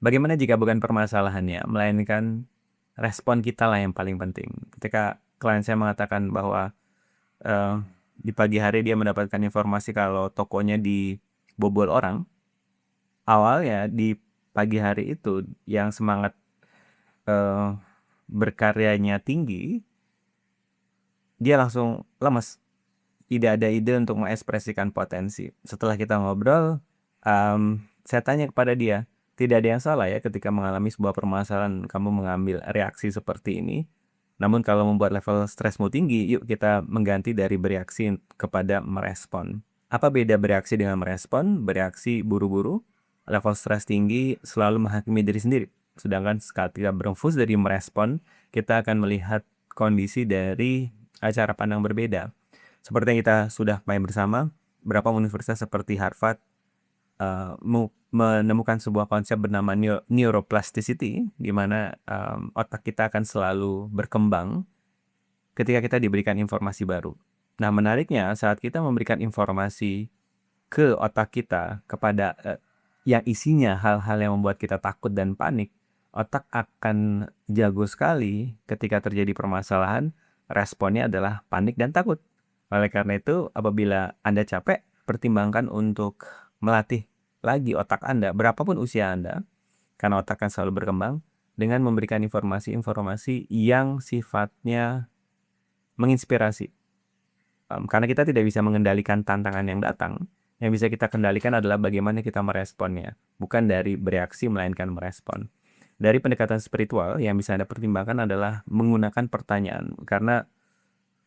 Bagaimana jika bukan permasalahannya, melainkan respon kita lah yang paling penting. Ketika klien saya mengatakan bahwa eh, di pagi hari dia mendapatkan informasi kalau tokonya dibobol orang, awalnya di pagi hari itu yang semangat eh, berkaryanya tinggi, dia langsung lemes, tidak ada ide untuk mengekspresikan potensi. Setelah kita ngobrol, saya tanya kepada dia, tidak ada yang salah ya ketika mengalami sebuah permasalahan kamu mengambil reaksi seperti ini. Namun kalau membuat level stresmu tinggi, yuk kita mengganti dari bereaksi kepada merespon. Apa beda bereaksi dengan merespon? Bereaksi buru-buru, level stres tinggi, selalu menghakimi diri sendiri. Sedangkan saat kita berfungsi dari merespon, kita akan melihat kondisi dari cara pandang berbeda. Seperti yang kita sudah main bersama, beberapa universitas seperti Harvard menemukan sebuah konsep bernama neuroplasticity, di mana otak kita akan selalu berkembang ketika kita diberikan informasi baru. Nah, menariknya saat kita memberikan informasi ke otak kita kepada yang isinya hal-hal yang membuat kita takut dan panik, otak akan jago sekali ketika terjadi permasalahan, responnya adalah panik dan takut. Oleh karena itu, apabila Anda capek, pertimbangkan untuk melatih lagi otak Anda, berapapun usia Anda, karena otak akan selalu berkembang, dengan memberikan informasi-informasi yang sifatnya menginspirasi. Karena kita tidak bisa mengendalikan tantangan yang datang, yang bisa kita kendalikan adalah bagaimana kita meresponnya, bukan dari bereaksi melainkan merespon. Dari pendekatan spiritual yang bisa Anda pertimbangkan adalah menggunakan pertanyaan, karena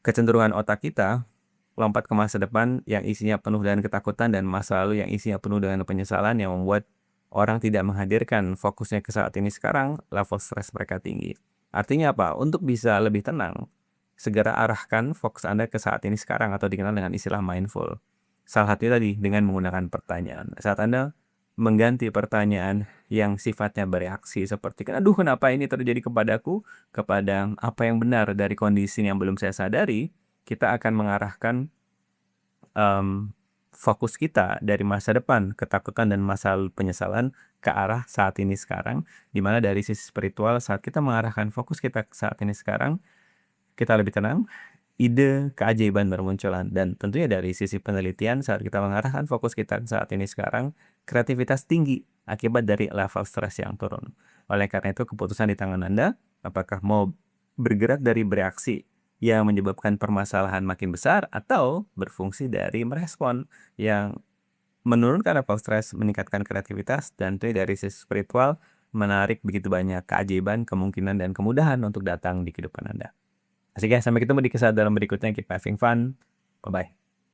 kecenderungan otak kita lompat ke masa depan yang isinya penuh dengan ketakutan dan masa lalu yang isinya penuh dengan penyesalan yang membuat orang tidak menghadirkan fokusnya ke saat ini sekarang, level stres mereka tinggi. Artinya apa? Untuk bisa lebih tenang, segera arahkan fokus Anda ke saat ini sekarang atau dikenal dengan istilah mindful. Salah satunya tadi dengan menggunakan pertanyaan. Saat Anda mengganti pertanyaan yang sifatnya bereaksi seperti, aduh kenapa ini terjadi kepadaku, kepada apa yang benar dari kondisi yang belum saya sadari, kita akan mengarahkan fokus kita dari masa depan, ketakutan dan masa lalu penyesalan ke arah saat ini sekarang, di mana dari sisi spiritual saat kita mengarahkan fokus kita ke saat ini sekarang, kita lebih tenang, ide keajaiban bermunculan. Dan tentunya dari sisi penelitian saat kita mengarahkan fokus kita ke saat ini sekarang, kreativitas tinggi akibat dari level stres yang turun. Oleh karena itu keputusan di tangan Anda, apakah mau bergerak dari bereaksi yang menyebabkan permasalahan makin besar atau berfungsi dari merespon yang menurunkan level stres, meningkatkan kreativitas, dan tentunya dari sisi spiritual menarik begitu banyak keajaiban, kemungkinan, dan kemudahan untuk datang di kehidupan Anda. Asik ya, sampai ketemu di kesadaran berikutnya. Keep having fun. Bye-bye.